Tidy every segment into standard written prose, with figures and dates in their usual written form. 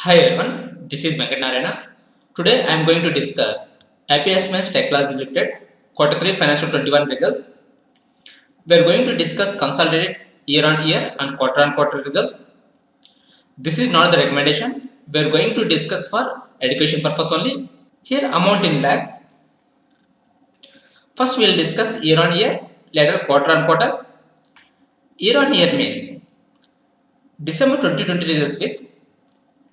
Hi everyone, this is Venkat Narayana. Today I am going to discuss APS Technology Limited Quarter 3 Financial 21 results. We are going to discuss consolidated year on year and quarter on quarter results. This is not the recommendation. We are going to discuss for education purpose only. Here amount in lakhs. First we will discuss year on year, later quarter on quarter. Year on year means December 2020 results with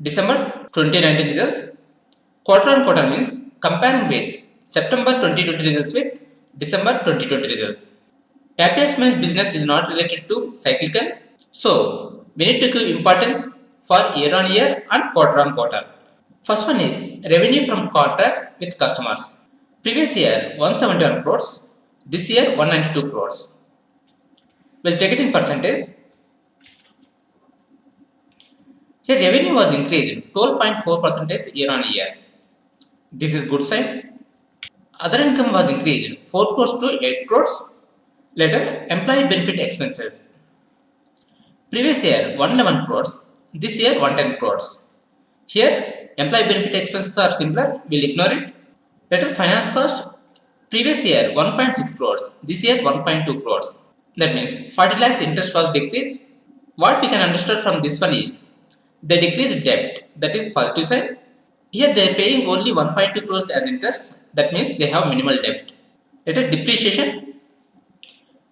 December 2019 results. Quarter on quarter means comparing with September 2020 results with December 2020 results. APS means business is not related to cyclical, so we need to give importance for year on year and quarter on quarter. First one is revenue from contracts with customers. Previous year 171 crores, this year 192 crores. We'll check it in percentage. Here revenue was increased 12.4% year on year. This is good sign. Other income was increased 4 crores to 8 crores. Later, employee benefit expenses. Previous year 111 crores, this year 110 crores. Here, employee benefit expenses are similar, we'll ignore it. Later, finance cost. Previous year 1.6 crores, this year 1.2 crores. That means 40 lakhs interest was decreased. What we can understand from this one is they decreased debt, that is positive side. Here they are paying only 1.2 crores as interest, that means they have minimal debt. Later, depreciation.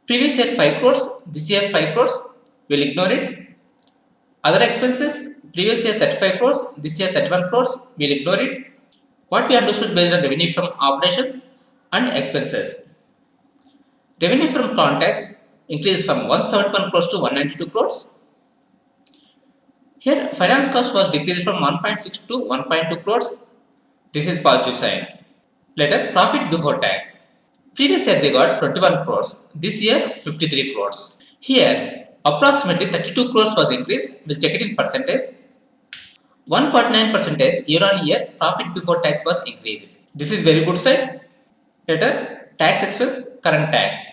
Previous year 5 crores, this year 5 crores, we'll ignore it. Other expenses, previous year 35 crores, this year 31 crores, we'll ignore it. What we understood based on revenue from operations and expenses. Revenue from contracts increased from 171 crores to 192 crores. Here finance cost was decreased from 1.6 to 1.2 crores. This is positive sign. Later, profit before tax. Previous year they got 21 crores, this year 53 crores. Here approximately 32 crores was increased, we'll check it in percentage. 149% year on year profit before tax was increased. This is very good side. Later, tax expense, current tax.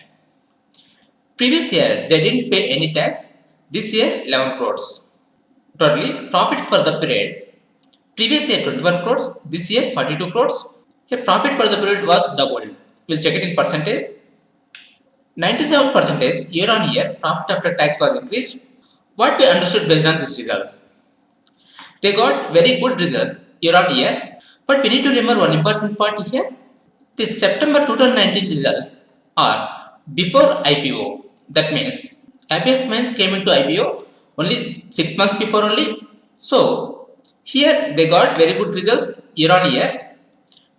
Previous year they didn't pay any tax, this year 11 crores. Totally profit for the period. Previous year 21 crores, this year 42 crores. Here profit for the period was doubled. We'll check it in percentage. 97% year on year profit after tax was increased. What we understood based on these results? They got very good results year on year, but we need to remember one important point here. The September 2019 results are before IPO. That means APS Mines came into IPO only 6 months before only. So here they got very good results year on year,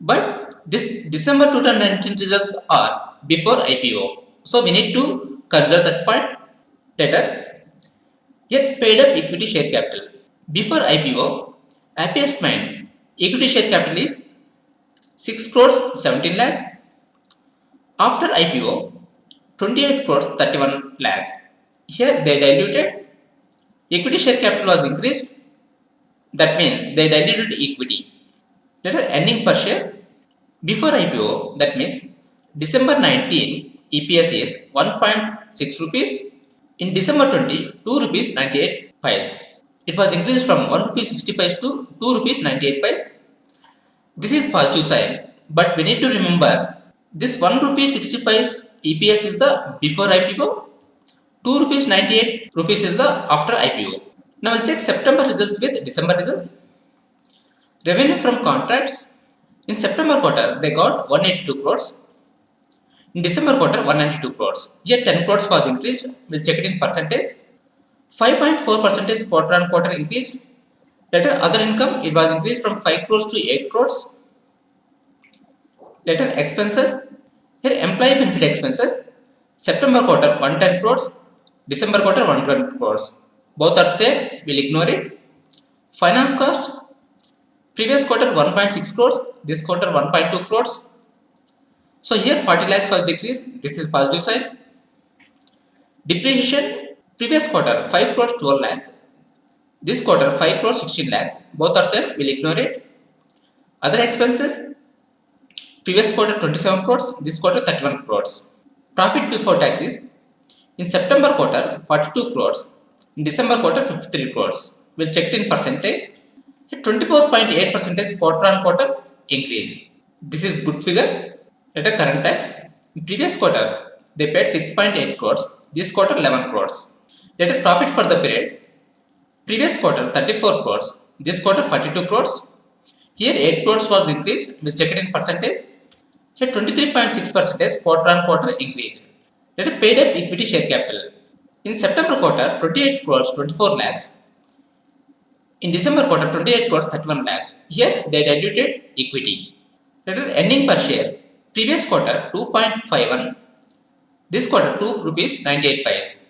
but this December 2019 results are before IPO. So we need to consider that point. Later, yet paid up equity share capital. Before IPO, APS Mine equity share capital is 6 crores 17 lakhs. After IPO, 28 crores 31 lakhs. Here they diluted. Equity share capital was increased. That means they diluted equity. Later, ending per share. Before IPO, that means December 19 EPS is 1.6 rupees. In December 20, 2 rupees 98 pice. It was increased from 1 rupee 60 pice to 2 rupees 98 pice. This is positive sign, but we need to remember this 1 rupee 60 pice EPS is the before IPO, 2 rupees 98 rupees is the after IPO. Now we'll check September results with December results. Revenue from contracts. In September quarter, they got 182 crores. In December quarter, 192 crores. Here 10 crores was increased. We'll check it in percentage. 5.4% quarter on quarter increased. Later, other income, it was increased from 5 crores to 8 crores. Later, expenses. Here, employee benefit expenses. September quarter, 110 crores. December quarter, 120 crores. Both are same. We'll ignore it. Finance cost. Previous quarter 1.6 crores, this quarter 1.2 crores. So here 40 lakhs was decreased. This is positive side. Depreciation, previous quarter 5 crores 12 lakhs. This quarter 5 crores 16 lakhs. Both are same. We'll ignore it. Other expenses, previous quarter 27 crores, this quarter 31 crores. Profit before taxes, in September quarter 42 crores, in December quarter 53 crores. We'll check it in percentage. A 24.8% quarter on quarter increase. This is good figure. At a current tax, in previous quarter they paid 6.8 crores, this quarter 11 crores. Let a profit for the period. Previous quarter 34 crores, this quarter 42 crores. Here 8 crores was increased, we'll check it in percentage. Here 23.6% quarter on quarter increase. Let a paid up equity share capital. In September quarter 28 crores 24 lakhs. In December quarter 28 crores 31 lakhs. Here they diluted equity. Let a ending per share. Previous quarter 2.51. This quarter 2 rupees 98 pice.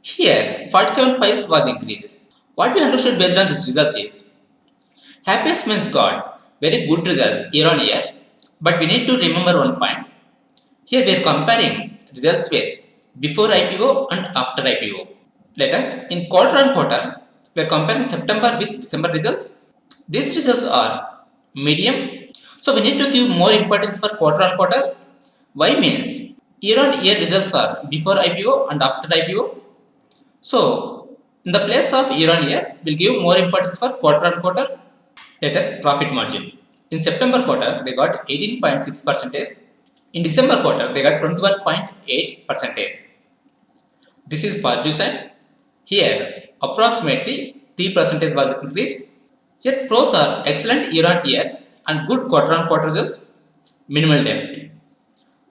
Here 47 pice was increased. What we understood based on this results is Happiest Minds got very good results year on year, but we need to remember one point. Here we are comparing results with before IPO and after IPO. Later, in quarter on quarter, we are comparing September with December results. These results are medium, so we need to give more importance for quarter on quarter. Why means year on year results are before IPO and after IPO. So, in the place of year on year, we'll give more importance for quarter on quarter. Later, profit margin. In September quarter, they got 18.6%. In December quarter, they got 21.8%. This is positive side. Here, approximately 3% was increased. Here, pros are excellent year on year and good quarter on quarter results, minimal debt.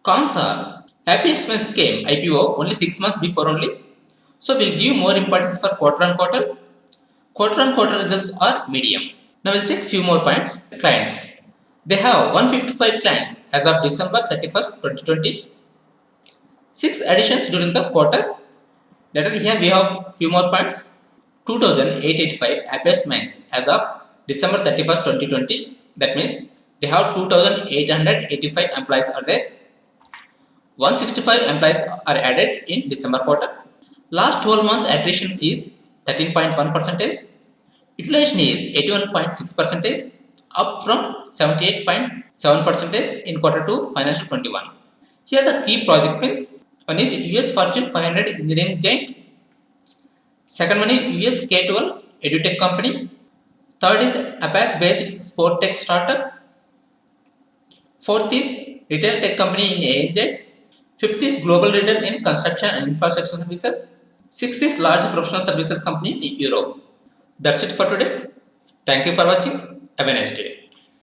Cons are Happiest Minds came IPO only 6 months before only. So, we'll give more importance for quarter on quarter. Quarter on quarter results are medium. Now we'll check few more points. Clients. They have 155 clients as of December 31st, 2020. 6 additions during the quarter. Later here we have few more points. 2,885 Happiest Minds as of December 31st, 2020. That means they have 2,885 employees are there. 165 employees are added in December quarter. Last 12 months attrition is 13.1%. Utilization is 81.6%, up from 78.7% in quarter 2 financial 21. Here are the key project wins. One is US Fortune 500 engineering giant. Second one is US K-12 edutech company. Third is APAC based sport tech startup. Fourth is retail tech company in ANZ. Fifth is global leader in construction and infrastructure services. Sixth is large professional services company in Europe. That's it for today. Thank you for watching. Have a nice day.